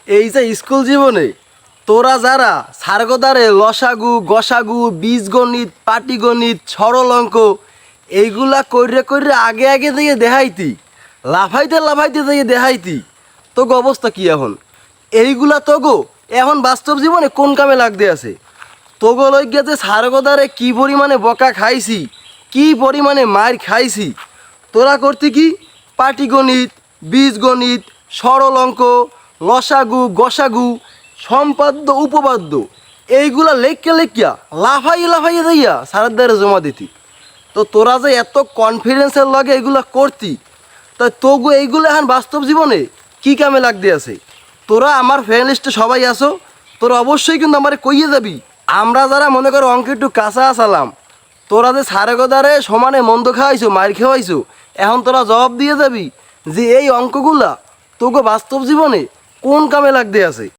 এই যে স্কুল জীবনে তোরা যারা সারগোদারে লসাগু গসাগু বীজগণিত পাটিগণিত সরল অঙ্ক এইগুলা কইরে কইরে আগে আগে দিয়ে দেখাইতি, লাফাইতে লাফাইতে দিয়ে দেখাইতি, তোকে অবস্থা কি এখন? এইগুলা তোগো এখন বাস্তব জীবনে কোন কামে লাগতে আছে? তোগো লইগিয়া যে সারগোদারে কি পরিমাণে বকা খাইছি, কি পরিমাণে মার খাইছি, তোরা করতি কি পাটিগণিত বীজগণিত সরল অঙ্ক লসাগু গসাগু সম্পাদ্য উপপাদ্য এইগুলা লেখকে লেখিয়া লাফাইয়ে লাফাইয়ে দিয়া সারের দ্বারে জমা দিতি। তো তোরা যে এত কনফিডেন্সের লগে এগুলা করতি, তাই তবু এইগুলো এখন বাস্তব জীবনে কি কামে লাগতে আছে? তোরা আমার ফ্রেন্ড লিস্টে সবাই আসো, তোরা অবশ্যই কিন্তু আমারে কইয়ে যাবি। আমরা যারা মনে করো অঙ্কে একটু কাঁচা আসালাম, তোরা যে সারে গদারে সমানে মন্দ খাওয়াইছো মার খাওয়াইছো, এখন তোরা জবাব দিয়ে যাবি যে এই অঙ্কগুলা তোকে বাস্তব জীবনে কোন কামে লাগতে আছে।